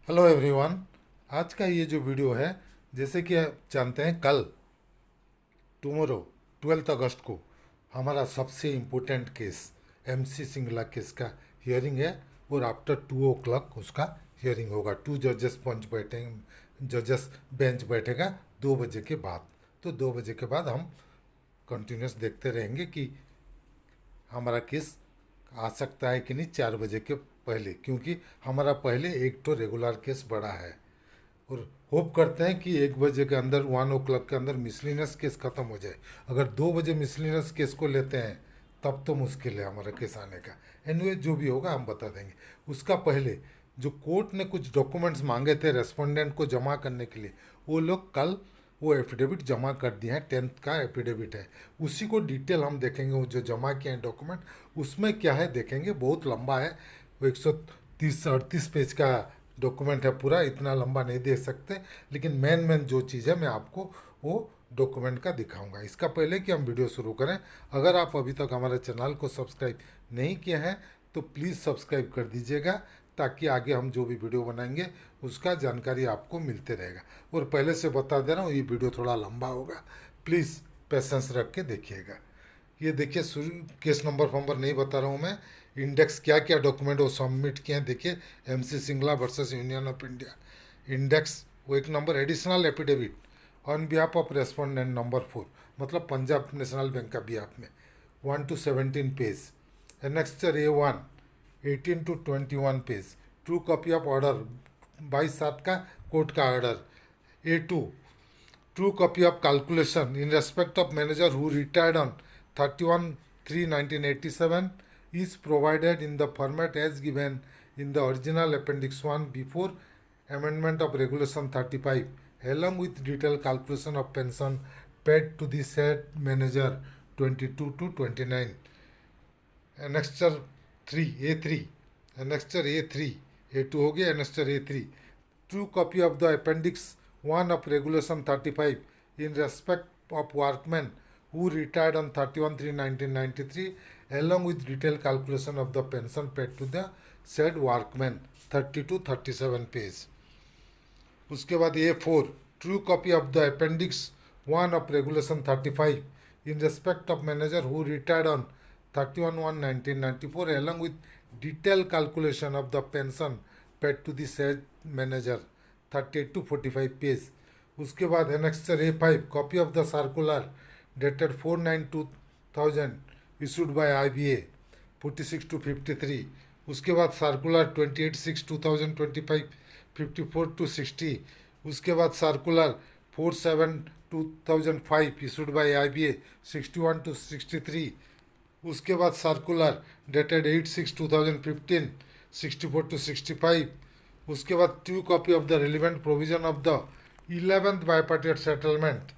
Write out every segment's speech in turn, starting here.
Hello everyone. आज का ये जो वीडियो है, जैसे कि आप जानते हैं, कल टुमारो 12 अगस्त को हमारा सबसे important case MC Singla case का हियरिंग है। और आफ्टर 2 o'clock उसका हियरिंग होगा। 2 जजेस बेंच बैठेगा 2 बजे के बाद। तो 2 बजे के बाद हम कंटिन्यूस देखते रहेंगे कि हमारा केस आ सकता है कि नहीं 4 बजे के पहले, क्योंकि हमारा पहले एक तो रेगुलर केस बड़ा है। और होप करते हैं कि 1 बजे के अंदर 1 o'clock के अंदर मिसलिनियस केस ख़त्म हो जाए। अगर 2 बजे मिसलिनियस केस को लेते हैं तब तो मुश्किल है हमारा केस आने का। एनीवे जो भी होगा हम बता देंगे। उसका पहले जो कोर्ट ने कुछ डॉक्यूमेंट्स मांगे थे रेस्पोंडेंट को जमा करने के लिए, वो लोग कल वो एफिडेविट जमा कर दिए हैं। 10th का एफिडेविट है, उसी को डिटेल हम देखेंगे। वो जो जमा किए हैं डॉक्यूमेंट, उसमें क्या है देखेंगे। बहुत लंबा है वो, 130-38 पेज का डॉक्यूमेंट है पूरा। इतना लंबा नहीं दे सकते, लेकिन मेन जो चीज़ है मैं आपको वो डॉक्यूमेंट का दिखाऊंगा। इसका पहले कि हम वीडियो शुरू करें, अगर आप अभी तक हमारे चैनल को सब्सक्राइब नहीं किए हैं तो प्लीज़ सब्सक्राइब कर दीजिएगा, ताकि आगे हम जो भी वीडियो बनाएंगे उसका जानकारी आपको मिलते रहेगा। और पहले से बता दे रहा हूँ, ये वीडियो थोड़ा लंबा होगा, प्लीज़ पेशेंस रख के देखिएगा। ये देखिए, शुरू केस नंबर फंबर नहीं बता रहा हूँ मैं। इंडेक्स क्या क्या डॉक्यूमेंट वो सबमिट किए हैं देखिए। MC Singla versus union of India. Index वो एक number additional affidavit on behalf of respondent number 4, मतलब पंजाब नेशनल बैंक का बिहाफ में, 1 to 17 page. Annexure A1 18 to 21 page. True copy of order 22/7 का कोर्ट का order. A2 true copy of calculation in respect of manager who retired on 31/3/1987 is provided in the format as given in the original appendix 1 before amendment of regulation 35, along with detailed calculation of pension paid to the said manager 22 to 29. Annexure 3 A3, Annexure A3, A2 हो गया, Annexure A3 true copy of the appendix 1 of regulation 35 in respect of workmen who retired on 31/3/1993, along with detailed calculation of the pension paid to the said workmen, 30 to 37 page. उसके बाद A4 true copy of the appendix 1 of regulation 35 in respect of manager who retired on 31/1/1994, along with detailed calculation of the pension paid to the said manager, 38 to 45 page. उसके बाद annexure A5 copy of the circular dated 4/9/2000 issued by IBA, 46 to 53। उसके बाद circular 28/6/2025 54 to 60। उसके बाद circular 4/7/2005 issued by IBA, 61 to 63। उसके बाद circular dated 8/6/2015 64 to 65। उसके बाद true copy of the relevant provision of the 11th bipartite settlement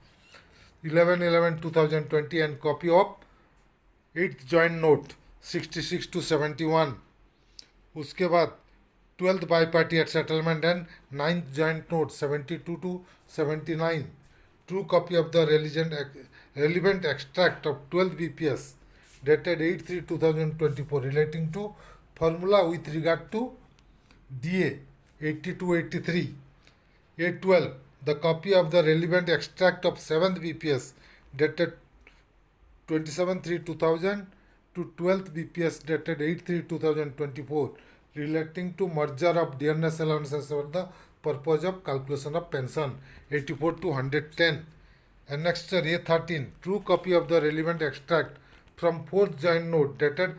11/11/2020 and copy of 8th joint note 66 to 71। उसके बाद 12th bipartite settlement and 9th joint note 72 to 79। True copy of the relevant extract of 12 BPS dated 8/3/2024 relating to formula with regard to DA 80 to 83। A12 the copy of the relevant extract of 7th BPS dated 27/3/2000 to 12th BPS dated 8/3/2024 relating to merger of dearness allowances for the purpose of calculation of pension, 84 to 110। Annexure A13 true copy of the relevant extract from 4th joint note dated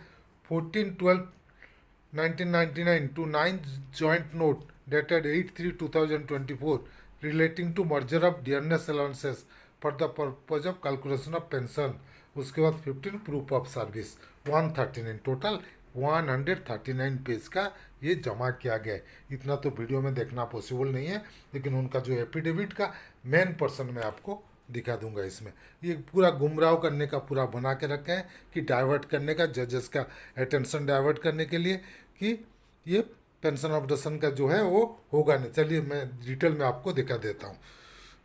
14/12/1999 to 9th joint note dated 8/3/2024 relating to merger of dearness allowances for the purpose of calculation of pension। उसके बाद 15 proof of service 139। Total 139 page का ये जमा किया गया है। इतना तो वीडियो में देखना पॉसिबल नहीं है, लेकिन उनका जो एफिडेविट का मेन पर्सन मैं आपको दिखा दूंगा। इसमें ये पूरा गुमराह करने का पूरा बना के रखा है, कि डाइवर्ट करने का, जजेस का अटेंशन डाइवर्ट करने के लिए, कि ये पेंशन ऑब्जेक्शन का जो है वो होगा नहीं। चलिए मैं डिटेल में आपको दिखा देता हूँ।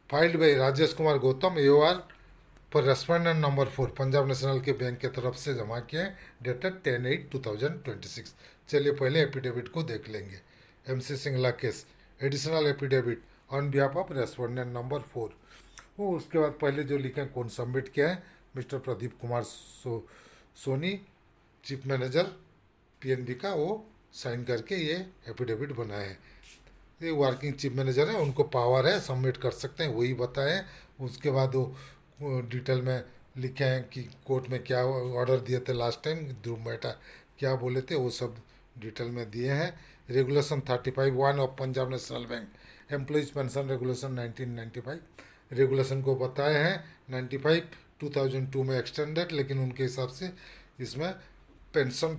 Filed by Rajesh Kumar Gautam AOR पर रेस्पोंडेंट नंबर 4 पंजाब नेशनल के बैंक की तरफ से जमा किए, डेटेड 10/8/2026। चलिए पहले एफिडेविट को देख लेंगे। MC Singla case additional affidavit on behalf of respondent number 4। वो उसके बाद पहले जो लिखे हैं कौन सबमिट किया है, Mister Pradeep Kumar Soni, chief manager PNB का, वो साइन करके ये एफिडेविट बनाए हैं। ये वर्किंग चीफ मैनेजर है, उनको पावर है, सबमिट कर सकते हैं, वही बताएं। उसके बाद वो डिटेल में लिखे हैं कि कोर्ट में क्या ऑर्डर दिए थे लास्ट टाइम, ध्रुव मेहता क्या बोले थे, वो सब डिटेल में दिए हैं। Regulation 35(1) of Punjab national bank employees pension regulation 1995 regulation को बताए हैं। 95 2002 में एक्सटेंडेड, लेकिन उनके हिसाब से इसमें पेंशन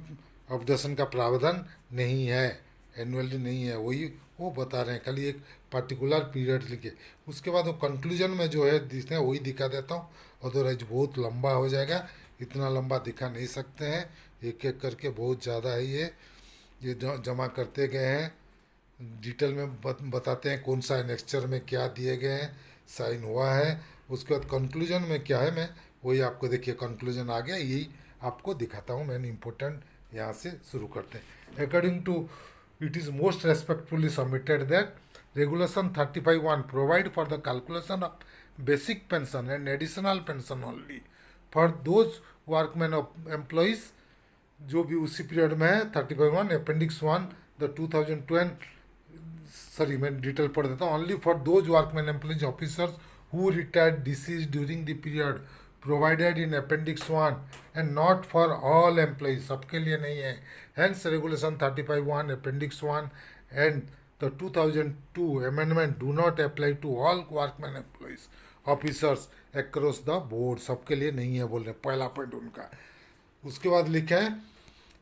ऑब्जेक्शन का प्रावधान नहीं है, एनुअली नहीं है, वही वो बता रहे हैं, खाली एक पर्टिकुलर पीरियड लिखे। उसके बाद वो कंक्लूजन में जो है दिखते हैं वही दिखा देता हूँ, अदरवाइज बहुत लंबा हो जाएगा, इतना लंबा दिखा नहीं सकते हैं, एक एक करके बहुत ज़्यादा है ये जमा करते गए हैं। डिटेल में बताते हैं कौन सा एनेक्चर में क्या दिए गए हैं, साइन हुआ है। उसके बाद कंक्लूजन में क्या है, मैं वही आपको देखिए कंक्लूजन आ गया, यही आपको दिखाता हूँ। मैंने इम्पोर्टेंट यहाँ से शुरू करते हैं। According to it is most respectfully submitted that regulation 35(1) provide for the calculation of basic pension and additional pension only for those workmen of employees जो भी उसी पीरियड में है। 35(1) अपेंडिक्स 1 द 2012, सॉरी मैं डिटेल पढ़ देता हूँ। Only for those workman employees officers who retired deceased during the period provided in appendix 1 and not for all employees, सबके लिए नहीं है। Hence regulation 35(1) appendix 1 and the 2002 amendment do not apply to all workman employees officers across the board, सबके लिए नहीं है बोल रहे, पहला पॉइंट उनका। उसके बाद लिखा है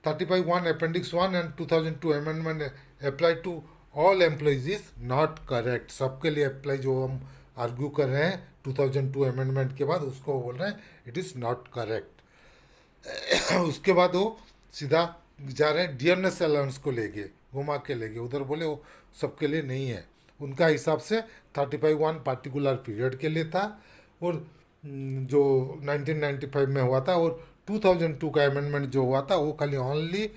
35(1) appendix 1 and 2002 amendment apply to all employees is not correct, सबके लिए अप्लाई जो हम आर्ग्यू कर रहे हैं 2002 अमेंडमेंट के बाद, उसको बोल रहे हैं इट इज़ नॉट करेक्ट। उसके बाद वो सीधा जा रहे हैं डियरनेस अलाउंस को लेके, घुमा के लेके उधर, बोले वो सबके लिए नहीं है। उनका हिसाब से 35(1) पार्टिकुलर पीरियड के लिए था, और जो 1995 में हुआ था, और 2002 का अमेंडमेंट जो हुआ था वो खाली ओनली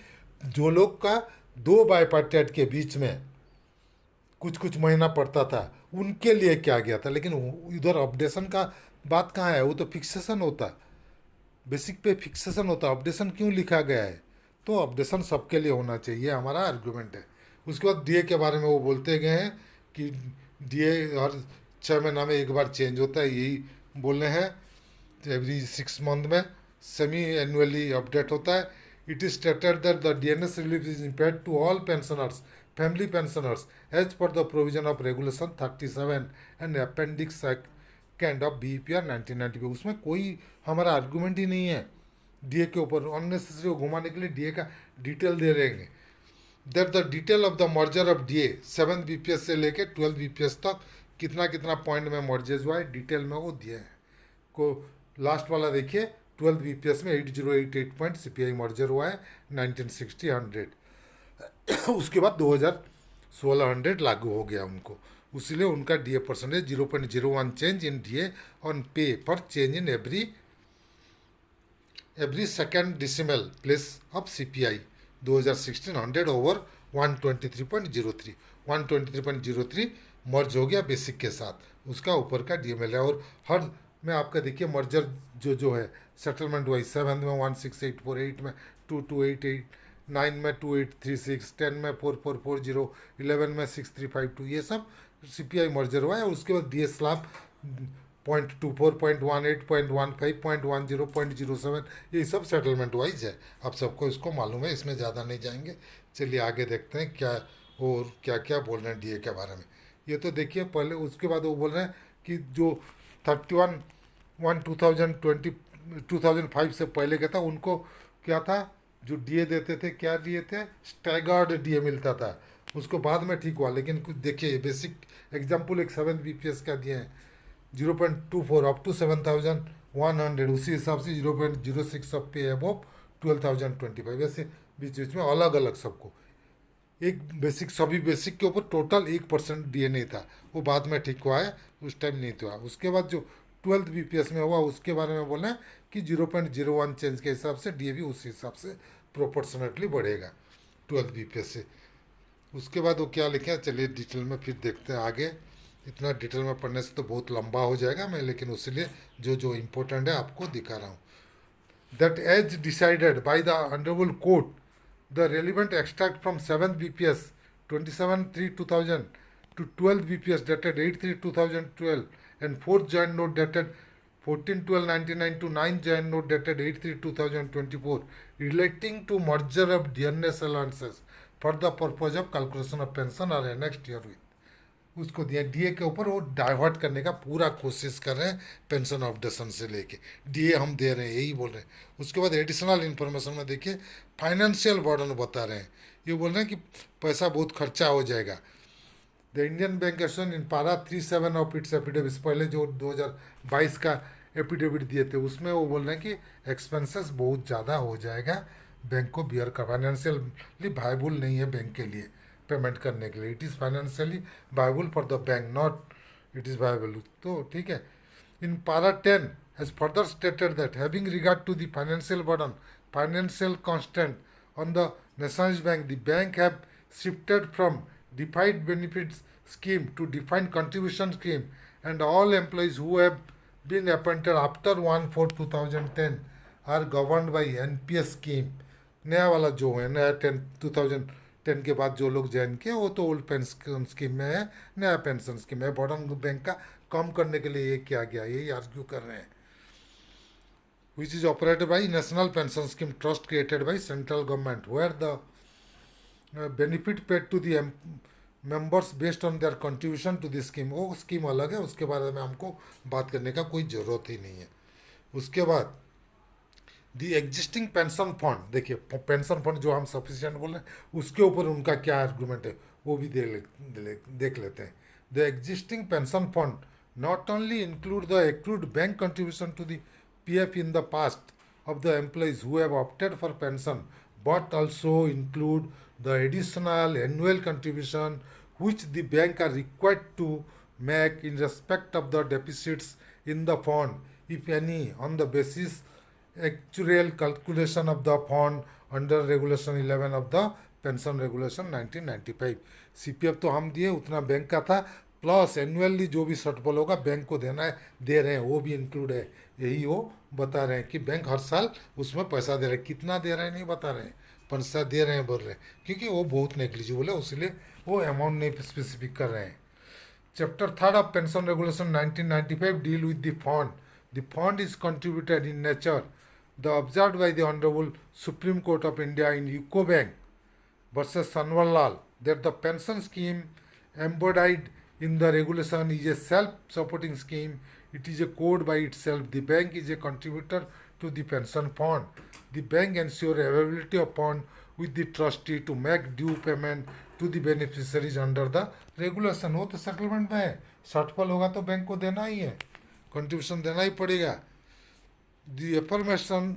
जो लोग का दो बाइपार्टेट के बीच में कुछ कुछ महीना पड़ता था उनके लिए क्या गया था। लेकिन इधर अपडेशन का बात कहाँ है, वो तो फिक्सेशन होता, बेसिक पे फिक्सेशन होता, अपडेशन क्यों लिखा गया है, तो अपडेशन सबके लिए होना चाहिए, हमारा आर्गूमेंट है। उसके बाद डीए के बारे में वो बोलते गए हैं कि डीए हर 6 महीना में एक बार चेंज होता है, यही बोल रहे हैं। एवरी 6 मंथ में सेमी एनुअली अपडेट होता है। It is stated that the DNS relief is paid to all pensioners, family pensioners as per the provision of regulation 37 and appendix second of BPR 1990। उसमें कोई हमारा आर्गूमेंट ही नहीं है DA के ऊपर, अननेसेसरी घुमाने के लिए डीए का डिटेल दे रहेंगे। That the detail of the merger of DA 7 BPS से लेके 12 बीपीएस तक कितना कितना पॉइंट में मर्जेज हुआ है डिटेल में वो दिए हैं। को लास्ट वाला देखिए 12 बीपीएस में 8088 पॉइंट सीपीआई मर्जर हुआ है 1960 100। उसके बाद 2016 100 लागू हो गया उनको, उसीलिए उनका DA percentage 0.01 change in DA on पे पर change in every second decimal place of CPI 2016 100 over 123.03 123.03 मर्ज हो गया बेसिक के साथ, उसका ऊपर का डीएमएल है। और हर में आपका देखिए मर्जर जो है सेटलमेंट वाइज 7 में 16848, 8 में 2288, 9 में 2836, 10 में 4440, 11 में 6352, ये सब सीपीआई मर्जर हुआ है। और उसके बाद डी एस स्लैब 0.24, 0.18, 0.15, 0.10, 0.07, ये सब सेटलमेंट वाइज है। आप सबको इसको मालूम है, इसमें ज़्यादा नहीं जाएंगे। चलिए आगे देखते हैं क्या और क्या क्या बोल रहे हैं डीए के बारे में। ये तो देखिए पहले, उसके बाद वो बोल रहे हैं कि जो 2005 से पहले का था उनको क्या था, जो डीए देते थे क्या दिए थे, स्टैगर्ड डीए मिलता था, उसको बाद में ठीक हुआ। लेकिन कुछ देखिए बेसिक एग्जाम्पल एक 7 बीपीएस का दिए हैं 0.24 अप टू 7100, उसी हिसाब से 0.06 ऑफ पे अबव 12,025, ऐसे बीच बीच में अलग अलग सबको एक बेसिक, सभी बेसिक के ऊपर टोटल 1% डीए नहीं था, वो बाद में ठीक हुआ है, उस टाइम नहीं हुआ। उसके बाद जो 12th बीपीएस में हुआ उसके बारे में बोले कि 0.01 चेंज के हिसाब से डीए भी उसी हिसाब से प्रोपोर्शनेटली बढ़ेगा 12th बीपीएस से। उसके बाद वो क्या लिखे हैं, चलिए डिटेल में फिर देखते हैं आगे। इतना डिटेल में पढ़ने से तो बहुत लंबा हो जाएगा मैं, लेकिन उसीलिए जो जो इम्पोर्टेंट है आपको दिखा रहा हूँ। That as decided by the Honorable Court, the relevant extract from 7th BPS 27/3/2000 to 12th BPS dated 8/3/2012 and 4th joint note dated 14/12/99 to 9th joint note dated 8/3/2024 relating to merger of dearness allowances for the purpose of calculation of pension are annexed herewith। उसको दिया DA के ऊपर, वो divert करने का पूरा कोशिश कर रहे हैं पेंशन ऑब्जेक्शन से लेके, डीए हम दे रहे हैं यही बोल रहे हैं। उसके बाद एडिशनल इन्फॉर्मेशन में देखिए फाइनेंशियल बर्डन बता रहे हैं, ये बोल रहे हैं कि पैसा बहुत खर्चा हो जाएगा। The Indian bank association in पारा 37 ऑफ इट्स एफिडेविट्स, पहले जो 2022 का एफिडेविट दिए थे उसमें वो बोल रहे हैं कि एक्सपेंसेस बहुत ज़्यादा हो जाएगा, बैंक को बियर का फाइनेंशियली वायबल नहीं है बैंक के लिए पेमेंट करने के लिए। It is financially viable for the bank, not it is viable. तो ठीक है। In para 10 has further stated that having regard to the financial burden, financial constant on the nationalised bank, the bank have shifted from defined benefits scheme to defined contribution scheme, and all employees who have been appointed after 1/4/2010 are governed by NPS scheme। नया वाला जो है नया 2010 के बाद जो लोग join किए वो तो ओल्ड पेंशन स्कीम में है, नया पेंशन स्कीम है। बॉर्डन बैंक का कम करने के लिए ये किया गया, यही आर्ग्यू कर रहे हैं। Which is operated by national pension scheme trust created by central government, where the benefit paid to the members based on their contribution to the scheme. वो स्कीम अलग है, उसके बारे में हमको बात करने का कोई ज़रूरत ही नहीं है। उसके बाद दी एग्जिस्टिंग पेंशन फंड, देखिए पेंशन फंड जो हम सफिशिएंट बोल रहे हैं उसके ऊपर उनका क्या आर्गूमेंट है वो भी देख लेते हैं। The existing pension fund not only include the accrued bank contribution to the PF in the past of the employees who have opted for pension, but also include the additional annual contribution which the bank are required to make in respect of the deficits in the fund, if any, on the basis actuarial calculation of the fund under regulation 11 of the pension regulation 1995। CPF तो हम दिए उतना bank का था, plus annually जो भी shortfall होगा bank को देना है, दे रहे हैं, वो भी इंक्लूड है। यही वो बता रहे हैं कि बैंक हर साल उसमें पैसा दे रहे हैं, कितना दे रहे हैं नहीं बता रहे हैं, पैसा दे रहे हैं बोल रहे हैं, क्योंकि वो बहुत नेग्लिजिबल है इसलिए वो अमाउंट नहीं स्पेसिफिक कर रहे हैं। Chapter 3 of pension regulation 1995 deal with the fund. The fund is contributed in nature the observed by the honourable supreme court of India in UCO bank versus Sanwal that the pension scheme embodied in the regulation is a self-supporting scheme. It is a code by itself. The bank is a contributor to the pension fund. The bank ensures availability of fund with the trustee to make due payment to the beneficiaries under the regulation। वो तो settlement में है, shortfall होगा तो bank को देना ही है, contribution देना ही पड़ेगा। The affirmation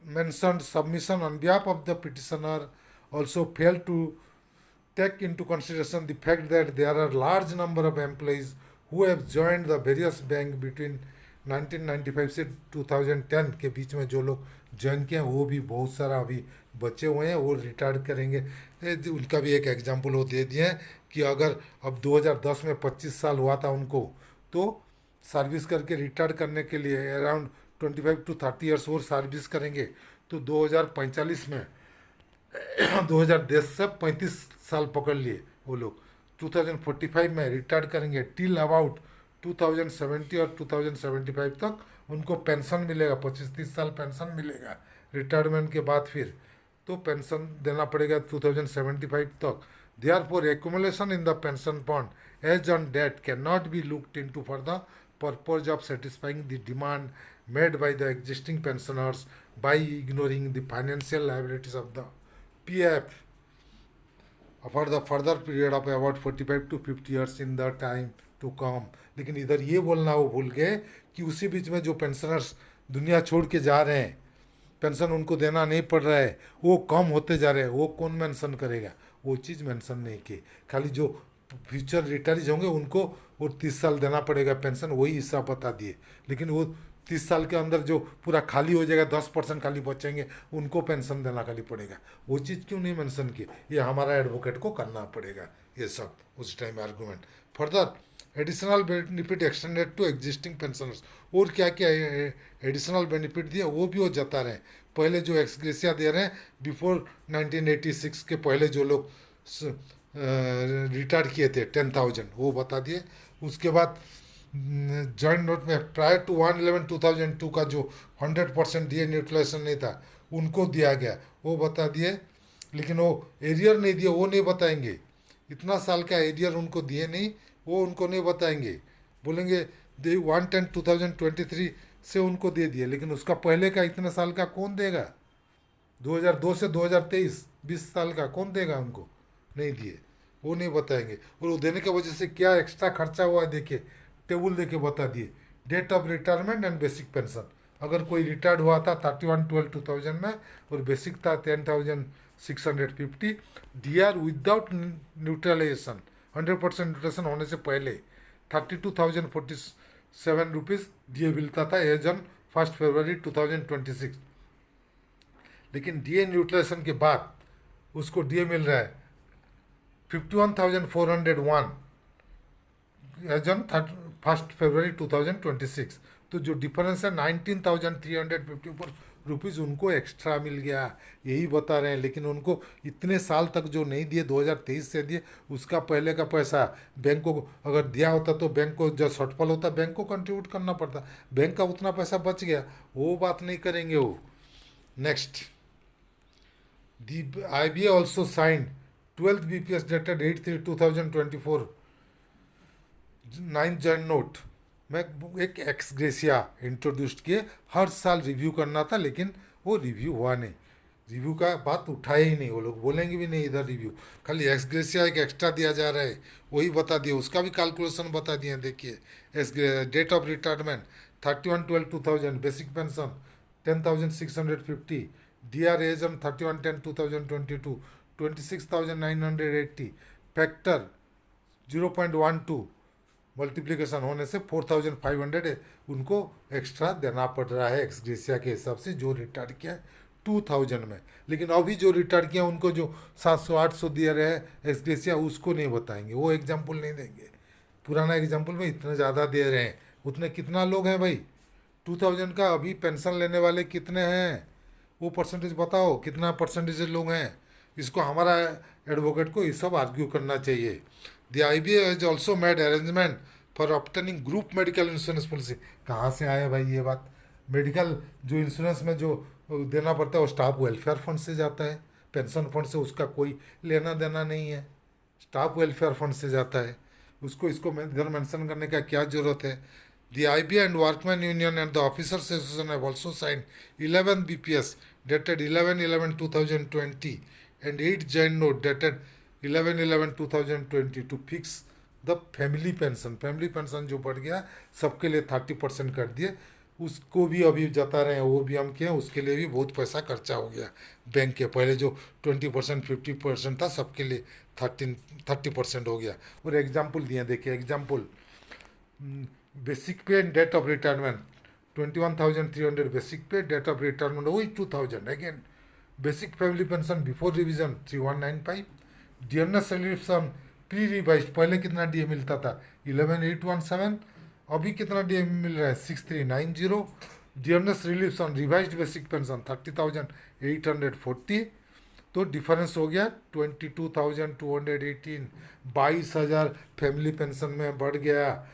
mentioned submission on behalf of the petitioner also failed to take into consideration the fact that there are large number of employees who have joined the various bank between 1995 से 2010 के बीच में जो लोग join किए हैं वो भी बहुत सारा अभी बचे हुए हैं, वो रिटायर्ड करेंगे। उनका भी एक एग्जाम्पल वो दे दिए हैं कि अगर अब 2010 में 25 साल हुआ था उनको, तो सर्विस करके रिटायर्ड करने के लिए अराउंड 25 to 30 ईयर्स और सर्विस करेंगे, तो 2045 में 2010 से 35 साल पकड़ लिए वो लोग, 2045 में रिटायर करेंगे। टिल अबाउट 2070 और 2075 तक उनको पेंशन मिलेगा, 25-30 साल पेंशन मिलेगा रिटायरमेंट के बाद, फिर तो पेंशन देना पड़ेगा 2075 तक। Therefore, accumulation in the pension fund as on date cannot be looked into for the purpose of satisfying the demand made by the existing pensioners by ignoring the financial liabilities of the PF for the further period of about 45 to 50 years in the time to come। लेकिन इधर ये बोलना वो भूल गए कि उसी बीच में जो पेंशनर्स दुनिया छोड़ के जा रहे हैं, पेंशन उनको देना नहीं पड़ रहा है, वो कम होते जा रहे हैं, वो कौन मेंशन करेगा, वो चीज़ मेंशन नहीं की। खाली जो फ्यूचर रिटायरीज होंगे उनको वो 30 साल देना पड़ेगा पेंशन, वही हिस्सा बता दिए, लेकिन वो 30 साल के अंदर जो पूरा खाली हो जाएगा, 10% खाली बचेंगे, उनको पेंशन देना खाली पड़ेगा। वो चीज़ क्यों नहीं मेंशन की? ये हमारा एडवोकेट को करना पड़ेगा ये सब उस time argument. Further additional benefit extended to existing pensioners, और क्या क्या एडिशनल बेनिफिट दिए वो भी वो जता रहे हैं। पहले जो एक्सग्रेसिया दे रहे हैं बिफोर 1986 के पहले जो लोग रिटायर किए थे 10,000, वो बता दिए। उसके बाद जॉइंट नोट में प्रायर टू 1/11/2002 का जो 100% डीए न्यूट्रलाइजेशन नहीं था उनको दिया गया, वो बता दिए। लेकिन वो एरियर नहीं दिए, वो नहीं बताएंगे। इतना साल का एरियर उनको दिए नहीं, वो उनको नहीं बताएंगे। बोलेंगे दे 1/10/2023 से उनको दे दिए, लेकिन उसका पहले का इतने साल का कौन देगा? 2002 से 2023 20 साल का कौन देगा उनको? नहीं दिए, वो नहीं बताएंगे। और वो देने की वजह से क्या एक्स्ट्रा खर्चा हुआ है देखिए, टेबल देके बता दिए। Date of retirement and basic pension, अगर कोई रिटायर्ड हुआ था 31/12/2000 में और बेसिक था 10,650, D R without neutralisation, 100% neutralisation होने से पहले 32,047 रुपीज़ डी मिलता था एज ऑन 1 फरवरी 2026। लेकिन डी न्यूट्रलाइजेशन के बाद उसको डी मिल रहा है 51,401 एज ऑन 1 फरवरी 2026। तो जो डिफरेंस है 19,354 रुपीज़ उनको एक्स्ट्रा मिल गया, यही बता रहे हैं। लेकिन उनको इतने साल तक जो नहीं दिए, 2023 से दिए, उसका पहले का पैसा बैंक को अगर दिया होता तो बैंक को जब शॉर्टफॉल होता बैंक को कंट्रीब्यूट करना पड़ता, बैंक का उतना पैसा बच गया, वो बात नहीं करेंगे वो। Next, the IBA also sign 12th BPS dated 8/3/2024 9th joint note में एक एक्स ग्रेसिया इंट्रोड्यूस किए। हर साल रिव्यू करना था, लेकिन वो रिव्यू हुआ नहीं। रिव्यू का बात उठाए ही नहीं, वो लोग बोलेंगे भी नहीं इधर रिव्यू। खाली एक्स ग्रेसिया एक एक्स्ट्रा दिया जा रहा है, वही बता दिए, उसका भी कैलकुलेशन बता दिए। देखिए, date of retirement 31/12/2000, basic pension 10,650, DR as on 31/10/2022 26,980, factor 0.12 multiplication होने से 4,500 उनको एक्स्ट्रा देना पड़ रहा है एक्स ग्रेसिया के हिसाब से, जो रिटायर किया है 2000 में। लेकिन अभी जो रिटायर किया उनको जो 700-800 दिए रहे एक्स ग्रेसिया, उसको नहीं बताएंगे, वो एग्जाम्पल नहीं देंगे। पुराना एग्जाम्पल में इतना ज़्यादा दे रहे हैं, उतने कितना लोग हैं भाई 2000 का अभी पेंशन लेने वाले कितने हैं? वो परसेंटेज बताओ, कितना परसेंटेज लोग हैं? इसको हमारा एडवोकेट को ये सब आर्ग्यू करना चाहिए। The IBA has also made arrangement for obtaining group medical insurance policy. कहाँ से आया भाई ये बात? मेडिकल जो इंश्योरेंस में जो देना पड़ता है वो स्टाफ वेलफेयर फंड से जाता है, पेंशन फंड से उसका कोई लेना देना नहीं है, स्टाफ वेलफेयर फंड से जाता है। उसको इसको इधर मेंशन करने का क्या जरूरत है? The IBA and Workmen Union and the Officers Association have also signed 11 BPS dated 11/11/2020 and 8 joint note dated 11/11/2020 to fix the family pension. Family pension जो बढ़ गया सबके लिए 30% कर दिए, उसको भी अभी जता रहे हैं, वो भी हम किए, उसके लिए भी बहुत पैसा खर्चा हो गया बैंक के। पहले जो 20% 50% था, सबके लिए 30% हो गया। और एग्जाम्पल दिए, देखिए example, basic pay and date of retirement 21,300 basic pay, date of retirement वही 2000 again. Basic family pension before revision 3195, dearness relief on pre revise पहले कितना डीए मिलता था 11,817, अभी कितना डीए मिल रहा है 6,390। Dearness relief on revised basic pension 30,840, तो डिफरेंस हो गया 22,218, 22,000 फैमिली पेंशन में बढ़ गया।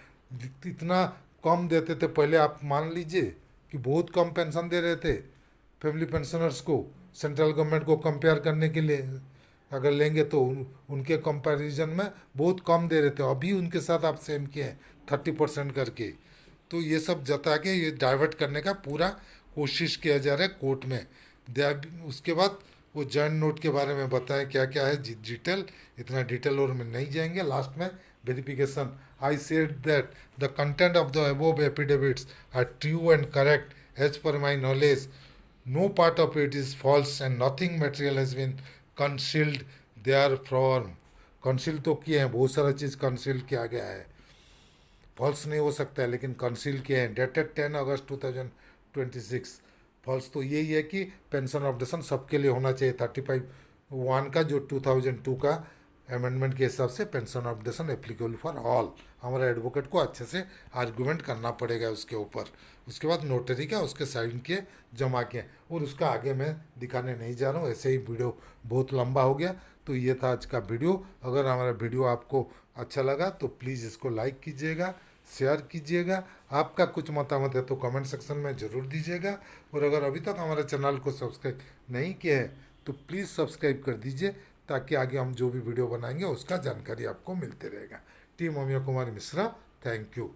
इतना कम देते थे पहले, आप मान लीजिए कि बहुत कम पेंशन दे रहे थे फैमिली पेंशनर्स को, सेंट्रल गवर्नमेंट को कंपेयर करने के लिए अगर लेंगे तो उनके कंपैरिजन में बहुत कम दे रहे थे। अभी उनके साथ आप सेम किए 30% करके। तो ये सब जता के ये डाइवर्ट करने का पूरा कोशिश किया जा रहा है कोर्ट में। उसके बाद वो जॉइंट नोट के बारे में बताएं क्या क्या है डिटेल, इतना डिटेल और में नहीं जाएंगे। लास्ट में verification, I said that the content of the above affidavits are true and correct as per my knowledge, no part of it is false and nothing material has been concealed there from. Conceal तो किए हैं, बहुत सारा चीज़ conceal किया गया है। False नहीं हो सकता है, लेकिन कंसील किए हैं डेटेड 10 अगस्त 2026। फॉल्स तो यही है कि पेंशन ऑब्लिगेशन सबके लिए होना चाहिए। 35(1) का जो 2002 का अमेंडमेंट के हिसाब से pension obligation applicable for all. हमारे एडवोकेट को अच्छे से आर्गूमेंट करना पड़ेगा उसके ऊपर। उसके बाद नोटरी का उसके साइन किए जमा किए, और उसका आगे मैं दिखाने नहीं जा रहा हूँ, ऐसे ही वीडियो बहुत लंबा हो गया। तो ये था आज का वीडियो। अगर हमारा वीडियो आपको अच्छा लगा तो प्लीज़ इसको लाइक कीजिएगा, शेयर कीजिएगा। आपका कुछ मतामत है तो कमेंट सेक्शन में ज़रूर दीजिएगा। और अगर अभी तक हमारे चैनल को सब्सक्राइब नहीं किया है तो प्लीज़ सब्सक्राइब कर दीजिए, ताकि आगे हम जो भी वीडियो बनाएंगे उसका जानकारी आपको मिलते रहेगा। Team Amiya Kumari Mishra, thank you.